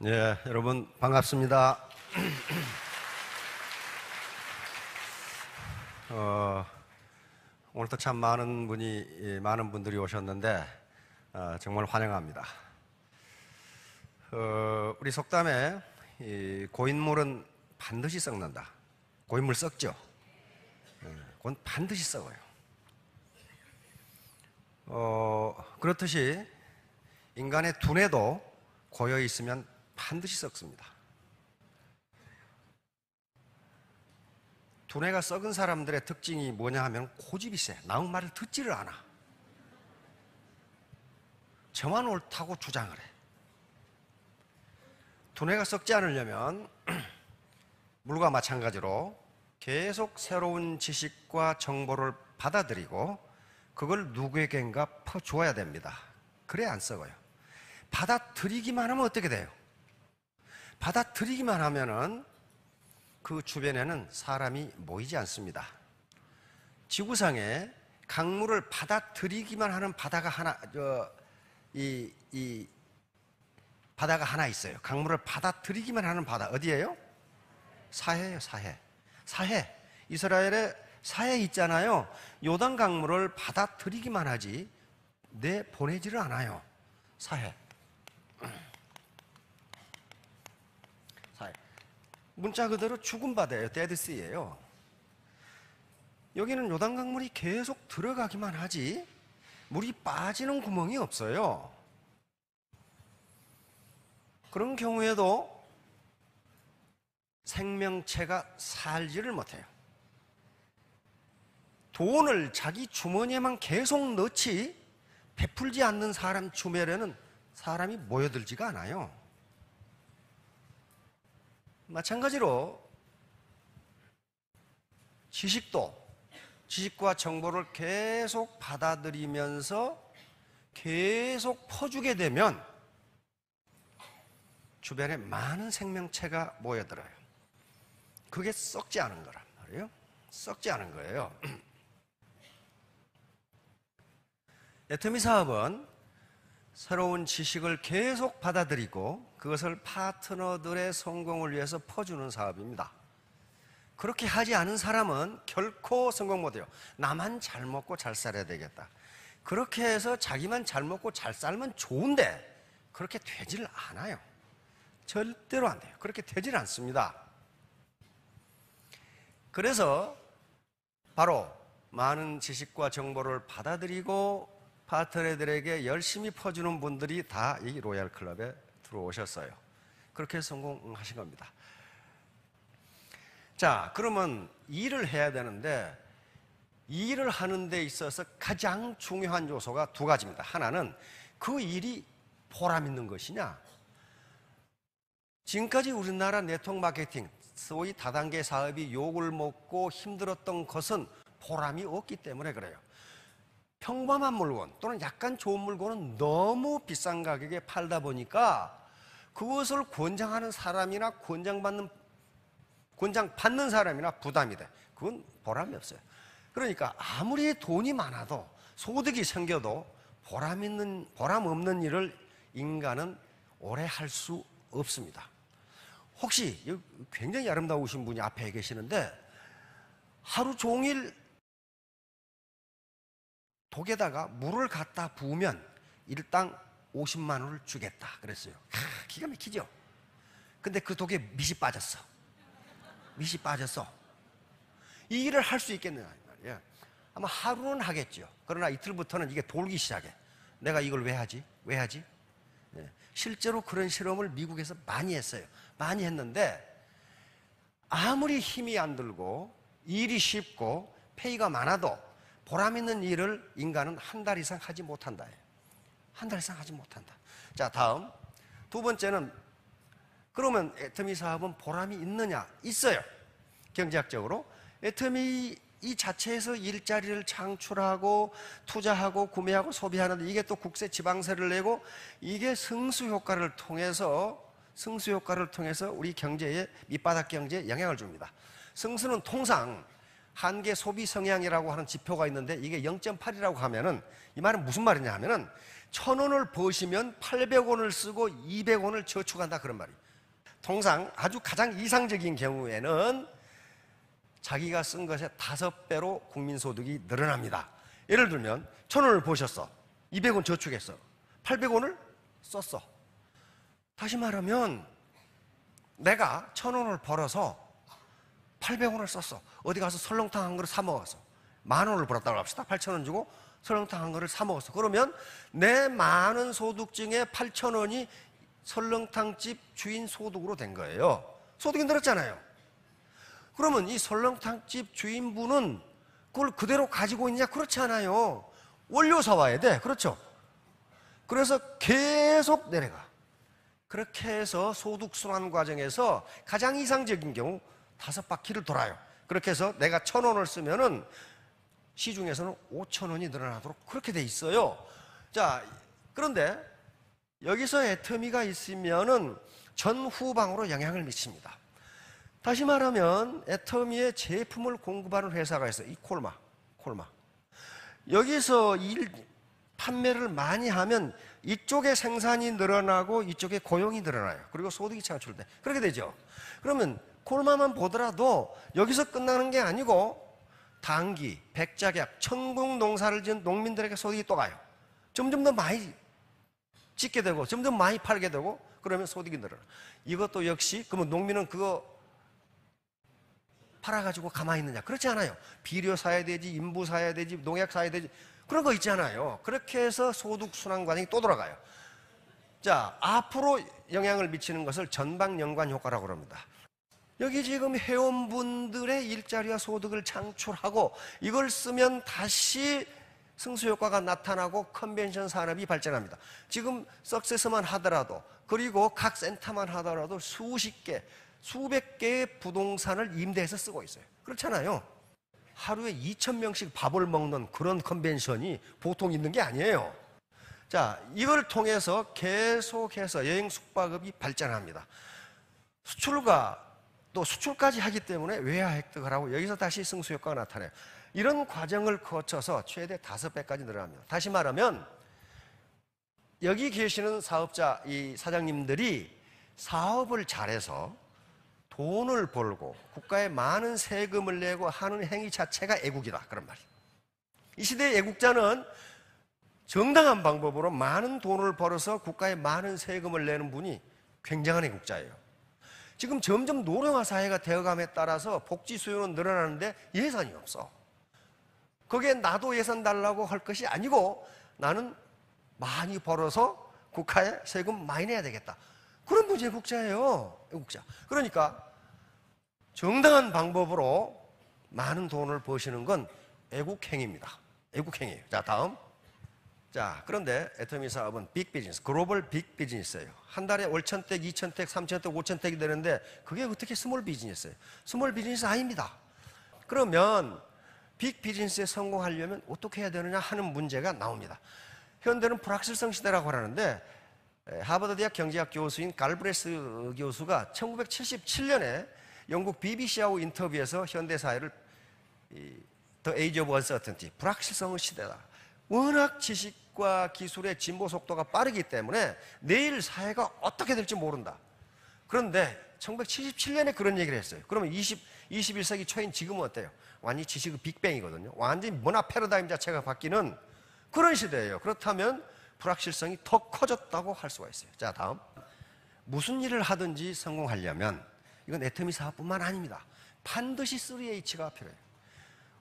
예, 여러분 반갑습니다. 오늘도 참 많은 분들이 오셨는데 정말 환영합니다. 우리 속담에 고인물은 반드시 썩는다. 고인물 썩죠? 그건 반드시 썩어요. 그렇듯이 인간의 두뇌도 고여 있으면 반드시 썩습니다. 두뇌가 썩은 사람들의 특징이 뭐냐 하면 고집이 세. 남의 말을 듣지를 않아. 저만 옳다고 주장을 해. 두뇌가 썩지 않으려면 물과 마찬가지로 계속 새로운 지식과 정보를 받아들이고 그걸 누구에겐가 퍼주어야 됩니다. 그래야 안 썩어요. 받아들이기만 하면 어떻게 돼요? 받아들이기만 하면은 그 주변에는 사람이 모이지 않습니다. 지구상에 강물을 받아들이기만 하는 바다가 바다가 하나 있어요. 강물을 받아들이기만 하는 바다 어디예요? 사해예요. 사해. 이스라엘에 사해 있잖아요. 요단 강물을 받아들이기만 하지 내보내지를 않아요. 사해. 문자 그대로 죽은 바다예요. 데드시예요. 여기는 요단 강물이 계속 들어가기만 하지 물이 빠지는 구멍이 없어요. 그런 경우에도 생명체가 살지를 못해요. 돈을 자기 주머니에만 계속 넣지 베풀지 않는 사람 주변에는 사람이 모여들지가 않아요. 마찬가지로 지식과 정보를 계속 받아들이면서 계속 퍼주게 되면 주변에 많은 생명체가 모여들어요. 그게 썩지 않은 거란 말이에요. 썩지 않은 거예요. 애터미 사업은 새로운 지식을 계속 받아들이고 그것을 파트너들의 성공을 위해서 퍼주는 사업입니다. 그렇게 하지 않은 사람은 결코 성공 못해요. 나만 잘 먹고 잘 살아야 되겠다. 그렇게 해서 자기만 잘 먹고 잘 살면 좋은데 그렇게 되질 않아요. 절대로 안 돼요. 그렇게 되질 않습니다. 그래서 바로 많은 지식과 정보를 받아들이고 파트너들에게 열심히 퍼주는 분들이 다 이 로얄 클럽에 들어오셨어요. 그렇게 성공하신 겁니다. 자, 그러면 일을 해야 되는데 일을 하는 데 있어서 가장 중요한 요소가 두 가지입니다. 하나는 그 일이 보람 있는 것이냐. 지금까지 우리나라 네트워크 마케팅, 소위 다단계 사업이 욕을 먹고 힘들었던 것은 보람이 없기 때문에 그래요. 평범한 물건 또는 약간 좋은 물건은 너무 비싼 가격에 팔다 보니까 그것을 권장하는 사람이나 권장받는 사람이나 부담이 돼. 그건 보람이 없어요. 그러니까 아무리 돈이 많아도 소득이 생겨도 보람 없는 일을 인간은 오래 할 수 없습니다. 혹시 굉장히 아름다우신 분이 앞에 계시는데 하루 종일 독에다가 물을 갖다 부으면 일당 50만 원을 주겠다 그랬어요. 기가 막히죠? 근데 그 독에 밑이 빠졌어. 이 일을 할 수 있겠느냐 말이야. 아마 하루는 하겠죠. 그러나 이틀부터는 이게 돌기 시작해. 내가 이걸 왜 하지? 네. 실제로 그런 실험을 미국에서 많이 했어요. 많이 했는데 아무리 힘이 안 들고 일이 쉽고 페이가 많아도 보람 있는 일을 인간은 한 달 이상 하지 못한다. 한 달 이상 하지 못한다. 자, 다음 두 번째는 그러면 애터미 사업은 보람이 있느냐? 있어요. 경제학적으로 애터미 이 자체에서 일자리를 창출하고 투자하고 구매하고 소비하는데 이게 또 국세 지방세를 내고 이게 승수 효과를 통해서 우리 경제에 밑바닥 경제에 영향을 줍니다. 승수는 통상 한계 소비 성향이라고 하는 지표가 있는데 이게 0.8이라고 하면은 이 말은 무슨 말이냐 하면은 1,000원을 버시면 800원을 쓰고 200원을 저축한다 그런 말이에요. 통상 아주 가장 이상적인 경우에는 자기가 쓴 것의 5배로 국민소득이 늘어납니다. 예를 들면 1,000원을 버셨어. 200원 저축했어. 800원을 썼어. 다시 말하면 내가 1,000원을 벌어서 800원을 썼어. 어디 가서 설렁탕 한 그릇 사 먹었어. 10,000원을 벌었다고 합시다. 8,000원 주고 설렁탕 한 그릇 사 먹었어. 그러면 내 많은 소득 중에 8,000원이 설렁탕집 주인 소득으로 된 거예요. 소득이 늘었잖아요. 그러면 이 설렁탕집 주인분은 그걸 그대로 가지고 있냐? 그렇지 않아요. 원료 사와야 돼. 그렇죠? 그래서 계속 내려가. 그렇게 해서 소득순환 과정에서 가장 이상적인 경우 5바퀴를 돌아요. 그렇게 해서 내가 1,000원을 쓰면은 시중에서는 5,000원이 늘어나도록 그렇게 돼 있어요. 자, 그런데 여기서 애터미가 있으면은 전후방으로 영향을 미칩니다. 다시 말하면 애터미의 제품을 공급하는 회사가 있어요. 이 콜마. 여기서 판매를 많이 하면 이쪽에 생산이 늘어나고 이쪽에 고용이 늘어나요. 그리고 소득이 창출돼. 그렇게 되죠. 그러면 콜마만 보더라도 여기서 끝나는 게 아니고 당기, 백작약, 천국 농사를 지은 농민들에게 소득이 또 가요. 점점 더 많이 짓게 되고 점점 많이 팔게 되고 그러면 소득이 늘어나. 이것도 역시 그러면 농민은 그거 팔아가지고 가만히 있느냐? 그렇지 않아요. 비료 사야 되지, 인부 사야 되지, 농약 사야 되지 그런 거 있잖아요. 그렇게 해서 소득 순환 과정이 또 돌아가요. 자, 앞으로 영향을 미치는 것을 전방 연관 효과라고 합니다. 여기 지금 회원분들의 일자리와 소득을 창출하고 이걸 쓰면 다시 승수 효과가 나타나고 컨벤션 산업이 발전합니다. 지금 석세스만 하더라도 그리고 각 센터만 하더라도 수십 개, 수백 개의 부동산을 임대해서 쓰고 있어요. 그렇잖아요. 하루에 2,000명씩 밥을 먹는 그런 컨벤션이 보통 있는 게 아니에요. 자, 이걸 통해서 계속해서 여행 숙박업이 발전합니다. 수출과 또 수출까지 하기 때문에 외화 획득을 하고 여기서 다시 승수 효과가 나타나요. 이런 과정을 거쳐서 최대 5배까지 늘어납니다. 다시 말하면 여기 계시는 사업자, 이 사장님들이 사업을 잘해서 돈을 벌고 국가에 많은 세금을 내고 하는 행위 자체가 애국이다 그런 말이에요. 이 시대의 애국자는 정당한 방법으로 많은 돈을 벌어서 국가에 많은 세금을 내는 분이 굉장한 애국자예요. 지금 점점 노령화 사회가 되어감에 따라서 복지 수요는 늘어나는데 예산이 없어. 거기에 나도 예산 달라고 할 것이 아니고 나는 많이 벌어서 국가에 세금 많이 내야 되겠다. 그런 분이 애국자예요. 애국자. 그러니까 정당한 방법으로 많은 돈을 버시는 건 애국행위입니다. 애국행위예요. 자, 다음. 자, 그런데 애터미 사업은 빅 비즈니스, 글로벌 빅 비즈니스예요. 한 달에 월천택, 2천택, 3천택, 5천택이 되는데 그게 어떻게 스몰 비즈니스예요? 스몰 비즈니스 아닙니다. 그러면 빅 비즈니스에 성공하려면 어떻게 해야 되느냐 하는 문제가 나옵니다. 현대는 불확실성 시대라고 하는데 하버드 대학 경제학 교수인 갈브레스 교수가 1977년에 영국 BBC하고 인터뷰에서 현대사회를 The Age of Uncertainty, 불확실성의 시대다. 워낙 지식과 기술의 진보 속도가 빠르기 때문에 내일 사회가 어떻게 될지 모른다. 그런데 1977년에 그런 얘기를 했어요. 그러면 21세기 초인 지금은 어때요? 완전히 지식의 빅뱅이거든요. 완전히 문화 패러다임 자체가 바뀌는 그런 시대예요. 그렇다면 불확실성이 더 커졌다고 할 수가 있어요. 자, 다음. 무슨 일을 하든지 성공하려면 이건 애터미 사업뿐만 아닙니다. 반드시 3H가 필요해요.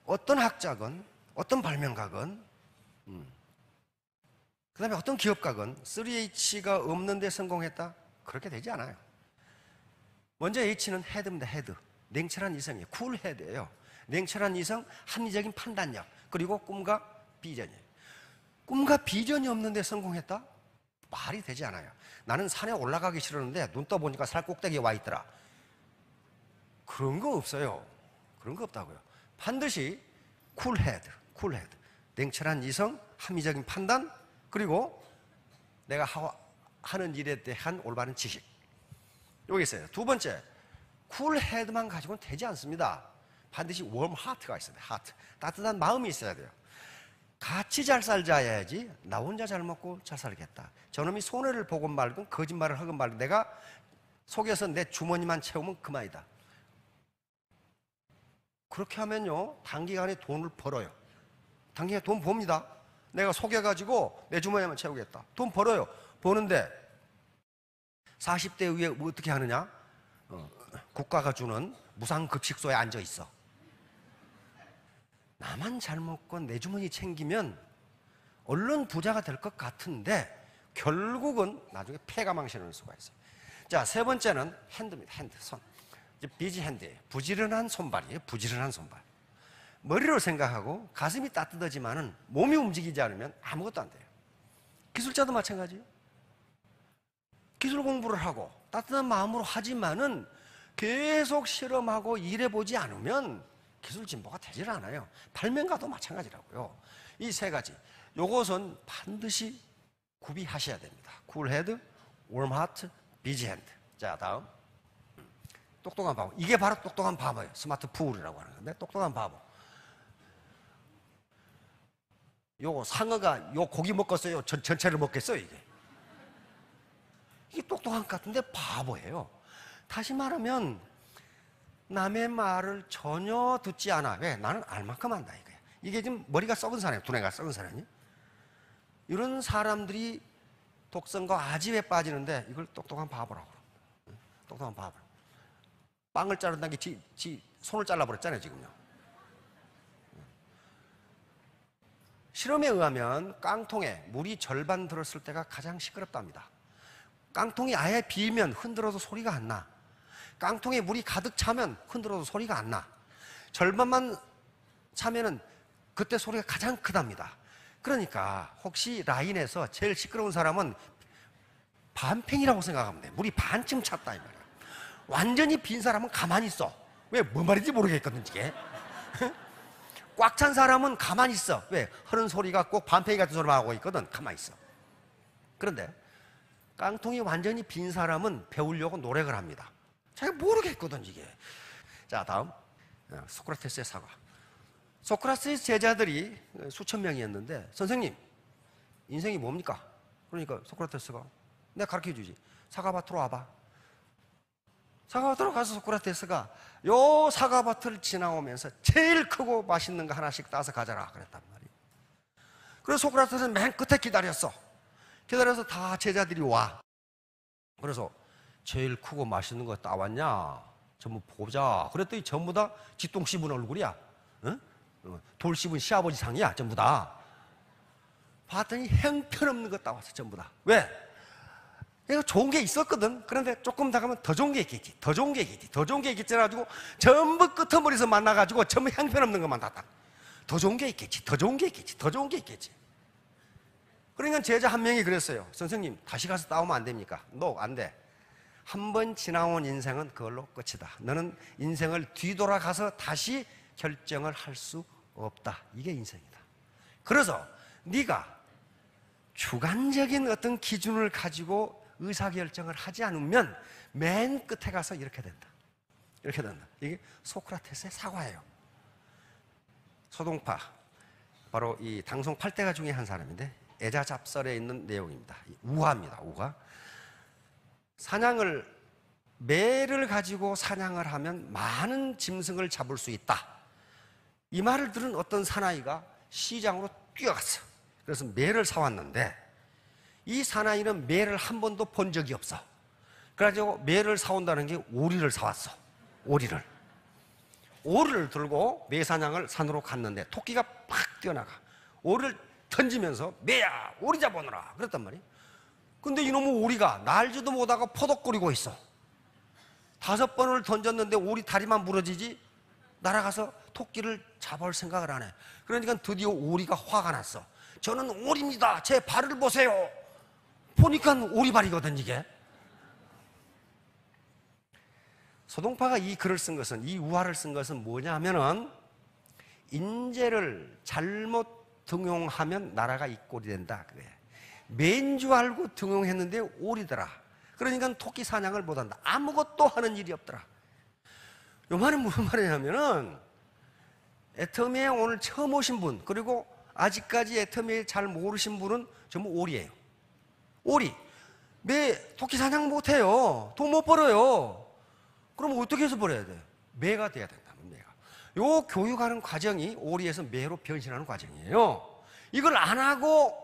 어떤 학자건 어떤 발명가건 그 다음에 어떤 기업가건 3H가 없는데 성공했다? 그렇게 되지 않아요. 먼저 H는 헤드입니다. 헤드. 냉철한 이성이에요. 쿨 헤드예요. 냉철한 이성, 합리적인 판단력, 그리고 꿈과 비전이에요. 꿈과 비전이 없는데 성공했다? 말이 되지 않아요. 나는 산에 올라가기 싫었는데 눈 떠보니까 산 꼭대기에 와 있더라. 그런 거 없어요. 그런 거 없다고요. 반드시 쿨 헤드. 냉철한 이성, 합리적인 판단, 그리고 내가 하는 일에 대한 올바른 지식. 여기 있어요. 두 번째, 쿨 헤드만 가지고는 되지 않습니다. 반드시 warm heart가 있어야 돼요. heart. 따뜻한 마음이 있어야 돼요. 같이 잘 살자 해야지 나 혼자 잘 먹고 잘 살겠다. 저놈이 손해를 보건 말건 거짓말을 하건 말건 내가 속여서 내 주머니만 채우면 그만이다. 그렇게 하면요 단기간에 돈을 벌어요. 단기간에 돈 봅니다. 내가 속여가지고 내 주머니만 채우겠다. 돈 벌어요. 버는데 40대 후에 어떻게 하느냐? 국가가 주는 무상급식소에 앉아 있어. 나만 잘 먹고 내 주머니 챙기면 얼른 부자가 될 것 같은데 결국은 나중에 폐가 망신할 수가 있어요. 자, 세 번째는 핸드입니다. 핸드, 손. 비지 핸드예요. 부지런한 손발이에요. 부지런한 손발. 머리로 생각하고 가슴이 따뜻하지만은 몸이 움직이지 않으면 아무것도 안 돼요. 기술자도 마찬가지예요. 기술 공부를 하고 따뜻한 마음으로 하지만은 계속 실험하고 일해보지 않으면 기술 진보가 되질 않아요. 발명가도 마찬가지라고요. 이 세 가지, 요것은 반드시 구비하셔야 됩니다. 쿨 헤드, 웜 하트, 비지 핸드. 자, 다음. 똑똑한 바보. 이게 바로 똑똑한 바보예요. 스마트 푸울이라고 하는 건데, 똑똑한 바보. 요거 상어가 요 고기 먹겠어요? 전체를 먹겠어요, 이게? 이게 똑똑한 것 같은데 바보예요. 다시 말하면 남의 말을 전혀 듣지 않아. 왜? 나는 알 만큼 안다 이거야. 이게 지금 머리가 썩은 사람이에요. 두뇌가 썩은 사람이. 이런 사람들이 독성과 아집에 빠지는데 이걸 똑똑한 바보라고 그럽니다. 똑똑한 바보. 빵을 자른다는 게 지 손을 잘라버렸잖아요 지금요. 실험에 의하면 깡통에 물이 절반 들었을 때가 가장 시끄럽답니다. 깡통이 아예 비면 흔들어도 소리가 안 나. 깡통에 물이 가득 차면 흔들어도 소리가 안 나. 절반만 차면은 그때 소리가 가장 크답니다. 그러니까 혹시 라인에서 제일 시끄러운 사람은 반팽이라고 생각하면 돼. 물이 반쯤 찼다 이 말이야. 완전히 빈 사람은 가만히 있어. 왜? 뭔 말인지 모르겠거든 이게. 꽉 찬 사람은 가만히 있어. 왜? 흐른 소리가 꼭 반팽이 같은 소리만 하고 있거든. 가만히 있어. 그런데 깡통이 완전히 빈 사람은 배우려고 노력을 합니다. 자기가 모르겠거든 이게. 자, 다음. 소크라테스의 사과. 소크라테스 제자들이 수천 명이었는데 선생님 인생이 뭡니까? 그러니까 소크라테스가 내가 가르쳐주지. 사과밭으로 와봐. 사과밭으로 가서 소크라테스가 요 사과밭을 지나오면서 제일 크고 맛있는 거 하나씩 따서 가져라 그랬단 말이에요. 그래서 소크라테스는 맨 끝에 기다렸어. 기다려서 다 제자들이 와. 그래서 제일 크고 맛있는 거 따왔냐? 전부 보자. 그랬더니 전부 다 쥐똥 씹은 얼굴이야. 응? 돌 씹은 시아버지 상이야. 전부 다. 봤더니 형편없는 거 따왔어. 전부 다. 왜? 이거 좋은 게 있었거든. 그런데 조금 더 가면 더 좋은 게 있겠지. 더 좋은 게 있겠지. 더 좋은 게 있겠지 해가지고 전부 끄트머리에서 만나가지고 전부 형편없는 것만 땄다. 더 좋은 게 있겠지. 더 좋은 게 있겠지. 더 좋은 게 있겠지. 그러니까 제자 한 명이 그랬어요. 선생님 다시 가서 따오면 안 됩니까? No, 안 돼. 한 번 지나온 인생은 그걸로 끝이다. 너는 인생을 뒤돌아가서 다시 결정을 할 수 없다. 이게 인생이다. 그래서 네가 주관적인 어떤 기준을 가지고 의사결정을 하지 않으면 맨 끝에 가서 이렇게 된다. 이렇게 된다. 이게 소크라테스의 사과예요. 소동파, 바로 이 당송 8대가 중에 한 사람인데 애자잡설에 있는 내용입니다. 우화입니다. 우화. 사냥을, 매를 가지고 사냥을 하면 많은 짐승을 잡을 수 있다. 이 말을 들은 어떤 사나이가 시장으로 뛰어갔어. 그래서 매를 사왔는데 이 사나이는 매를 한 번도 본 적이 없어. 그래가지고 매를 사온다는 게 오리를 사왔어. 오리를. 오리를 들고 매 사냥을 산으로 갔는데 토끼가 팍 뛰어나가. 오리를 던지면서 매야 오리 잡아오너라 그랬단 말이에요. 근데 이놈의 오리가 날지도 못하고 포덕거리고 있어. 5번을 던졌는데 오리 다리만 부러지지 날아가서 토끼를 잡아올 생각을 안 해. 그러니까 드디어 오리가 화가 났어. 저는 오리입니다. 제 발을 보세요. 보니까 오리발이거든 이게. 소동파가 이 글을 쓴 것은, 이 우화를 쓴 것은 뭐냐 하면은 인재를 잘못 등용하면 나라가 이 꼴이 된다 그거예요. 매인 줄 알고 등용했는데 오리더라. 그러니까 토끼 사냥을 못한다. 아무것도 하는 일이 없더라. 이 말은 무슨 말이냐면은 애터미에 오늘 처음 오신 분, 그리고 아직까지 애터미에 잘 모르신 분은 전부 오리예요. 오리. 매 토끼 사냥 못해요. 돈 못 벌어요. 그럼 어떻게 해서 벌어야 돼? 매가 돼야 된다. 매가. 요 교육하는 과정이 오리에서 매로 변신하는 과정이에요. 이걸 안 하고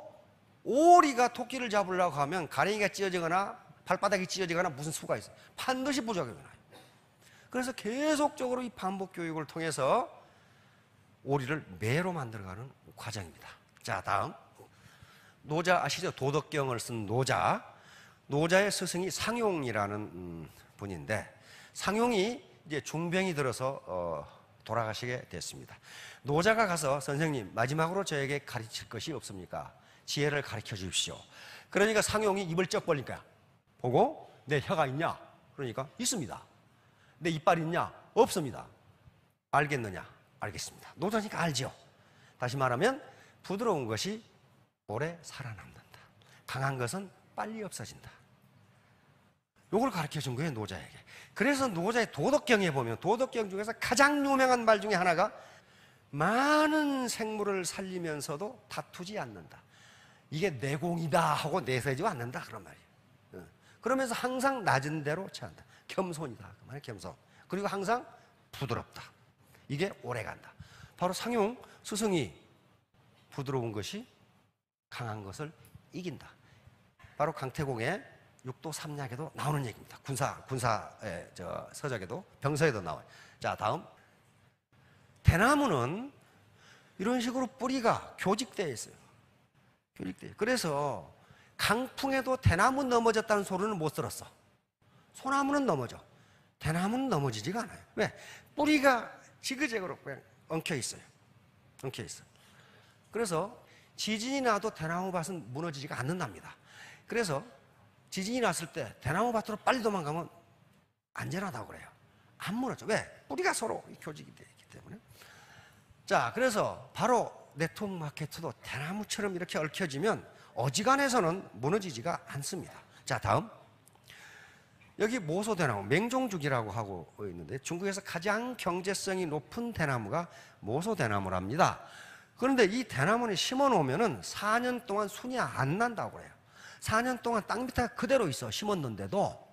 오리가 토끼를 잡으려고 하면 가랭이가 찢어지거나 발바닥이 찢어지거나 무슨 수가 있어요. 반드시 부작용이 나요. 그래서 계속적으로 이 반복 교육을 통해서 오리를 매로 만들어가는 과정입니다. 자, 다음. 노자 아시죠? 도덕경을 쓴 노자. 노자의 스승이 상용이라는 분인데, 상용이 이제 중병이 들어서 돌아가시게 됐습니다. 노자가 가서 선생님, 마지막으로 저에게 가르칠 것이 없습니까? 지혜를 가르쳐 주십시오. 그러니까 상용이 입을 쩍 벌리니까 보고, 내 혀가 있냐? 그러니까 있습니다. 내 이빨 있냐? 없습니다. 알겠느냐? 알겠습니다. 노자니까 알죠. 다시 말하면 부드러운 것이 오래 살아남는다. 강한 것은 빨리 없어진다. 요걸 가르쳐 준 거예요, 노자에게. 그래서 노자의 도덕경에 보면 도덕경 중에서 가장 유명한 말 중에 하나가 많은 생물을 살리면서도 다투지 않는다. 이게 내공이다 하고 내세지 않는다 그런 말이에요. 그러면서 항상 낮은 대로 처한다. 겸손이다. 그 말이에요, 겸손. 그리고 항상 부드럽다. 이게 오래 간다. 바로 상용 스승이 부드러운 것이 강한 것을 이긴다. 바로 강태공의 육도 삼약에도 나오는 얘기입니다. 군사의 서적에도, 병서에도 나와요. 자, 다음. 대나무는 이런 식으로 뿌리가 교직되어 있어요. 교직되어. 그래서 강풍에도 대나무 넘어졌다는 소리는 못 들었어. 소나무는 넘어져. 대나무는 넘어지지가 않아요. 왜? 뿌리가 지그재그로 그냥 엉켜 있어요. 엉켜 있어요. 그래서 지진이 나도 대나무 밭은 무너지지가 않는답니다. 그래서 지진이 났을 때 대나무 밭으로 빨리 도망가면 안전하다고 그래요. 안 무너져. 왜? 뿌리가 서로 교직이 되어 있기 때문에. 자, 그래서 바로 네트워크마케터도 대나무처럼 이렇게 얽혀지면 어지간해서는 무너지지가 않습니다. 자, 다음. 여기 모소대나무, 맹종죽이라고 하고 있는데 중국에서 가장 경제성이 높은 대나무가 모소대나무랍니다. 그런데 이 대나무를 심어 놓으면 4년 동안 순이 안 난다고 그래요. 4년 동안 땅 밑에 그대로 있어, 심었는데도.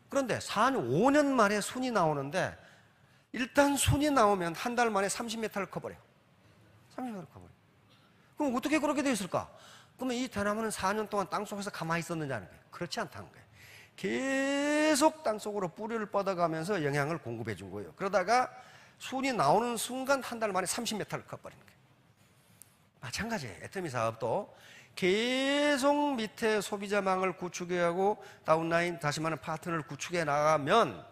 그런데 4년, 5년 만에 순이 나오는데 일단 순이 나오면 한 달 만에 30m를 커버려요. 30m를 커버려요. 그럼 어떻게 그렇게 되어 있을까? 그러면 이 대나무는 4년 동안 땅 속에서 가만히 있었느냐는 거예요. 그렇지 않다는 거예요. 계속 땅속으로 뿌리를 뻗어가면서 영양을 공급해 준 거예요. 그러다가 순이 나오는 순간 한 달 만에 30m를 커버리는 거예요. 마찬가지예요. 애터미 사업도 계속 밑에 소비자망을 구축해 가고 다운라인, 다시 말하면 파트너를 구축해 나가면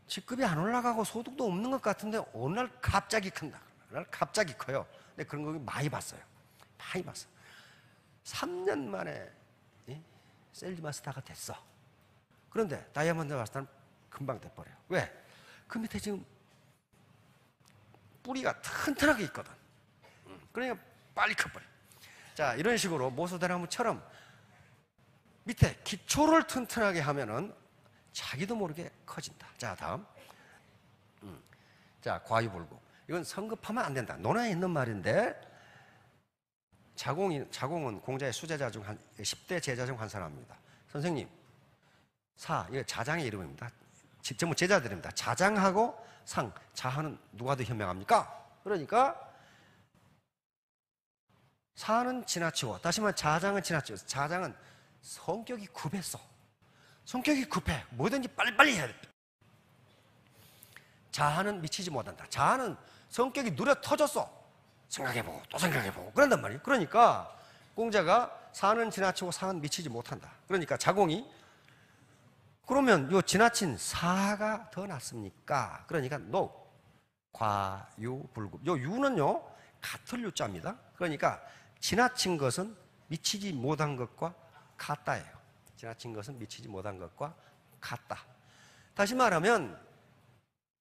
직급이 안 올라가고 소득도 없는 것 같은데 어느 날 갑자기 큰다. 어느 날 갑자기 커요. 근데 그런 거 많이 봤어요. 많이 봤어요. 3년 만에 셀지 마스터가 됐어. 그런데 다이아몬드 마스터는 금방 돼버려요. 왜? 그 밑에 지금 뿌리가 튼튼하게 있거든. 그러니까 빨리 커버려. 자, 이런 식으로 모소대나무처럼 밑에 기초를 튼튼하게 하면은 자기도 모르게 커진다. 자, 다음. 자, 과유불급. 이건 성급하면 안 된다. 논어에 있는 말인데 자공은 공자의 수제자 중 10대 제자 중 한 사람입니다. 선생님, 이거 자장의 이름입니다. 전부 제자들입니다. 자장하고 상, 자하는 누가 더 현명합니까? 그러니까 사는 지나치고, 다시 말하면 자장은 지나치고, 자장은 성격이 급했어. 성격이 급해. 뭐든지 빨리빨리 해야 돼. 자하는 미치지 못한다. 자하는 성격이 누려 터졌어. 생각해보고 또 생각해보고 그런단 말이에요. 그러니까 공자가 사는 지나치고 사는 미치지 못한다. 그러니까 자공이 그러면 요 지나친 사가 더 낫습니까? 그러니까 no. 과유불급. 요 유는요 같을 유자입니다. 그러니까 지나친 것은 미치지 못한 것과 같다예요. 지나친 것은 미치지 못한 것과 같다. 다시 말하면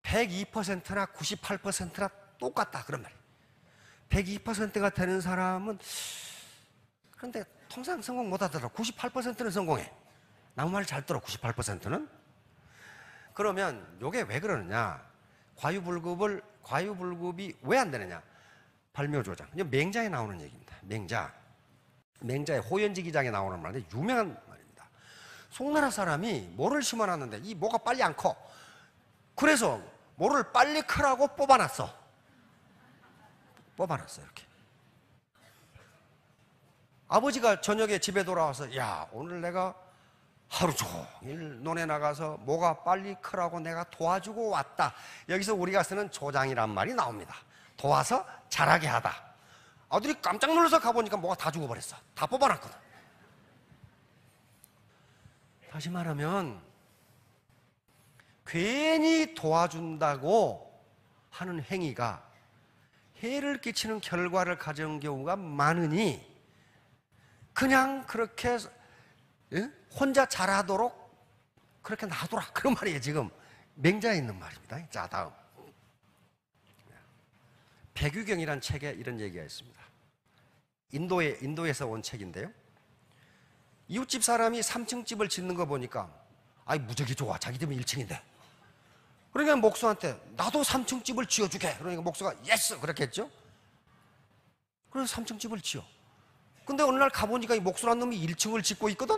102%나 98%나 똑같다 그런 말이에요. 102%가 되는 사람은 그런데 통상 성공 못하더라도 98%는 성공해. 나무 말 잘 들어. 98%는. 그러면 이게 왜 그러느냐? 과유불급이 왜 안 되느냐? 발묘조장. 맹자에 나오는 얘기입니다. 맹자의 호연지기장에 나오는 말인데 유명한 말입니다. 송나라 사람이 모를 심어놨는데 이 모가 빨리 안 커. 그래서 모를 빨리 크라고 뽑아놨어. 이렇게. 아버지가 저녁에 집에 돌아와서 야, 오늘 내가 하루 종일 논에 나가서 모가 빨리 크라고 내가 도와주고 왔다. 여기서 우리가 쓰는 조장이란 말이 나옵니다. 도와서 자라게 하다. 아들이 깜짝 놀라서 가보니까 모가 다 죽어버렸어. 다 뽑아놨거든. 다시 말하면 괜히 도와준다고 하는 행위가 해를 끼치는 결과를 가져온 경우가 많으니 그냥 그렇게 혼자 잘하도록 그렇게 놔둬라. 그런 말이에요. 지금 맹자에 있는 말입니다. 자, 다음. 백유경이라는 책에 이런 얘기가 있습니다. 인도에서 온 책인데요. 이웃집 사람이 3층 집을 짓는 거 보니까 아이 무적이 좋아. 자기 집은 1층인데. 그러니까 목수한테 나도 3층 집을 지어주게. 그러니까 목수가 예스 그렇겠죠. 그래서 3층 집을 지어. 근데 어느 날 가보니까 이 목수란 놈이 1층을 짓고 있거든.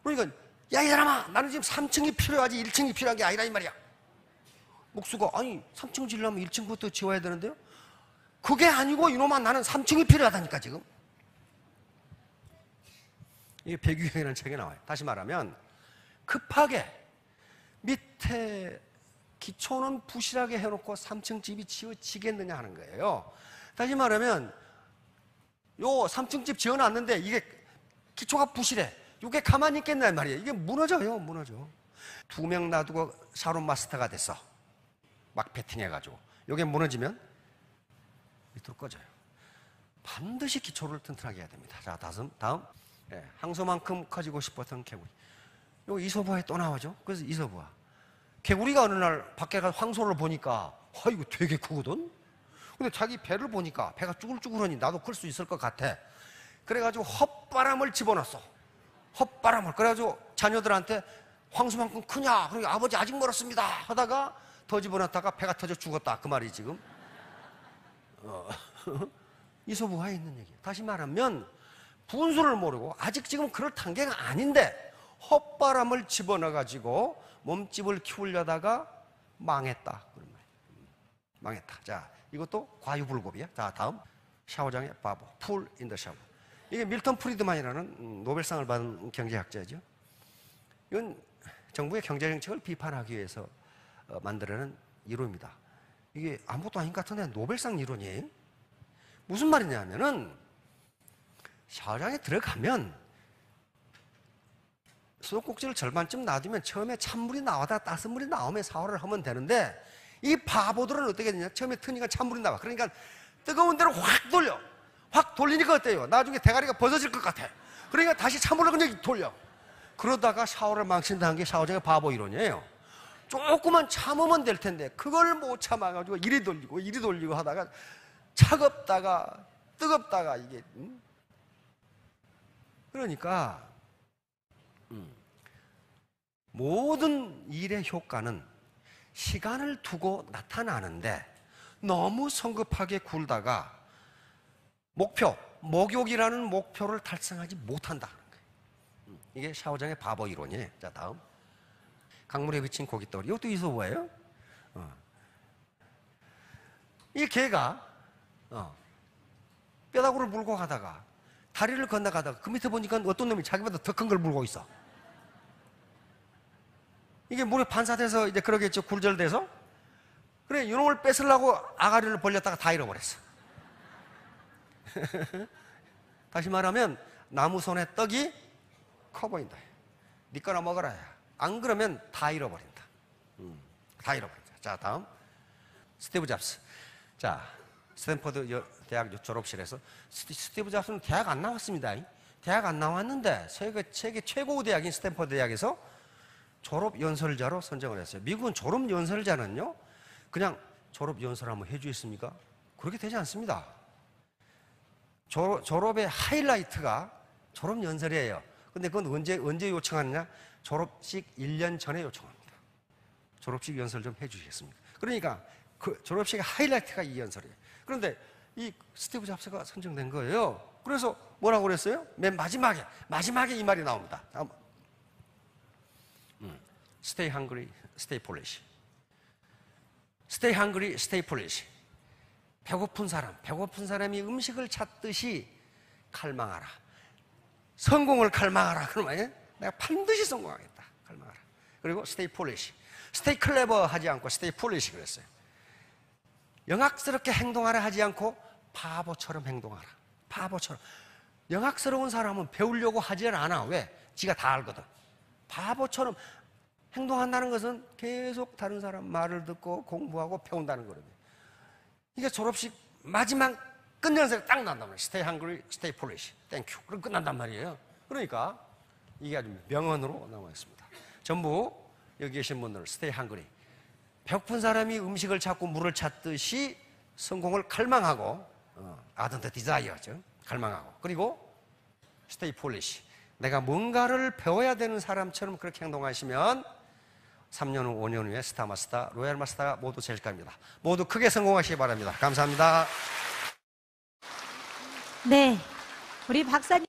그러니까 야, 이 사람아, 나는 지금 3층이 필요하지 1층이 필요한 게 아니라 이 말이야. 목수가 아니 3층 지으려면 1층부터 지어야 되는데요. 그게 아니고 이놈아, 나는 3층이 필요하다니까 지금. 이게 백유경이라는 책에 나와요. 다시 말하면 급하게 밑에 기초는 부실하게 해놓고 3층 집이 지어지겠느냐 하는 거예요. 다시 말하면 요 3층 집 지어놨는데 이게 기초가 부실해. 이게 가만히 있겠나 말이에요. 이게 무너져요. 2명 놔두고 샤론 마스터가 됐어. 막 배팅해가지고. 이게 무너지면 밑으로 꺼져요. 반드시 기초를 튼튼하게 해야 됩니다. 자, 다음. 항소만큼 커지고 싶었던 개구리. 요 이소부화에 또 나오죠. 그래서 이소부화. 개구리가 어느 날 밖에 가서 황소를 보니까 이거 되게 크거든. 근데 자기 배를 보니까 배가 쭈글쭈글하니 나도 클 수 있을 것 같아. 그래가지고 헛바람을 집어넣었어. 그래가지고 자녀들한테 황소만큼 크냐? 그러니까 아버지 아직 멀었습니다 하다가 더 집어넣다가 배가 터져 죽었다. 그 말이 지금 이소부화에 있는 얘기예요. 다시 말하면 분수를 모르고 아직 지금 그럴 단계가 아닌데 헛바람을 집어넣어가지고 몸집을 키우려다가 망했다. 그런 말이에요. 망했다. 자, 이것도 과유불급이야. 자, 다음. 샤워장의 바보. 풀 인 더 샤워. 이게 밀턴 프리드만이라는 노벨상을 받은 경제학자죠. 이건 정부의 경제정책을 비판하기 위해서 만들어낸 이론입니다. 이게 아무것도 아닌 것 같은데 노벨상 이론이에요. 무슨 말이냐면은 샤워장에 들어가면 수도꼭지를 절반쯤 놔두면 처음에 찬물이 나와다 따뜻한 물이 나오면 샤워를 하면 되는데 이 바보들은 어떻게 되냐? 처음에 트니까 찬물이 나와. 그러니까 뜨거운 데로 확 돌리니까 어때요? 나중에 대가리가 벗어질 것 같아. 그러니까 다시 찬물을 그냥 돌려. 그러다가 샤워를 망친다는 게 샤워장의 바보 이론이에요. 조금만 참으면 될 텐데 그걸 못 참아가지고 이리 돌리고 하다가 차갑다가 뜨겁다가 이게 그러니까 모든 일의 효과는 시간을 두고 나타나는데 너무 성급하게 굴다가 목욕이라는 목표를 달성하지 못한다는 거예요. 이게 샤오장의 바보 이론이에요. 자, 다음. 강물에 비친 고깃덩어리. 이것도 이소부화예요. 이 개가 뼈다구를 물고 가다가 다리를 건너가다가 그 밑에 보니까 어떤 놈이 자기보다 더 큰 걸 물고 있어. 이게 물에 반사돼서 이제 그러겠죠. 굴절돼서. 그래, 이놈을 뺏으려고 아가리를 벌렸다가 다 잃어버렸어. 다시 말하면 나무손에 떡이 커 보인다. 네 거나 먹어라. 안 그러면 다 잃어버린다. 다 잃어버린다. 자, 다음. 스티브 잡스. 자, 스탠퍼드 대학 졸업실에서 스티브 잡스는 대학 안 나왔습니다. 대학 안 나왔는데 세계 최고 대학인 스탠퍼드 대학에서 졸업 연설자로 선정을 했어요. 미국은 졸업 연설자는요, 그냥 졸업 연설 한번 해주겠습니까? 그렇게 되지 않습니다. 졸업의 하이라이트가 졸업 연설이에요. 근데 그건 언제 요청하느냐? 졸업식 1년 전에 요청합니다. 졸업식 연설 좀 해주시겠습니까? 그러니까 그 졸업식의 하이라이트가 이 연설이에요. 그런데 이 스티브 잡스가 선정된 거예요. 그래서 뭐라고 그랬어요? 맨 마지막에 이 말이 나옵니다. Stay hungry, stay foolish. Stay hungry, stay foolish. 배고픈 사람이 음식을 찾듯이 칼망하라. 성공을 칼망하라. 그러면 내가 반드시 성공하겠다. 칼망하라. 그리고 stay foolish. stay clever 하지 않고 stay foolish 그랬어요. 영악스럽게 행동하라 하지 않고 바보처럼 행동하라. 바보처럼. 영악스러운 사람은 배우려고 하지 않아. 왜? 지가 다 알거든. 바보처럼 행동한다는 것은 계속 다른 사람 말을 듣고 공부하고 배운다는 거거든요. 이게 졸업식 마지막 끝연설에 딱 난단 말이에요. Stay hungry, stay foolish. Thank you. 그럼 끝난단 말이에요. 그러니까 이게 아주 명언으로 나와 있습니다. 전부 여기 계신 분들 Stay hungry. 배고픈 사람이 음식을 찾고 물을 찾듯이 성공을 갈망하고 ardent desire죠. 갈망하고. 그리고 Stay foolish. 내가 뭔가를 배워야 되는 사람처럼 그렇게 행동하시면 3년 후, 5년 후에 스타마스터, 로얄마스터가 모두 될 겁니다. 모두 크게 성공하시기 바랍니다. 감사합니다. 네, 우리 박사님.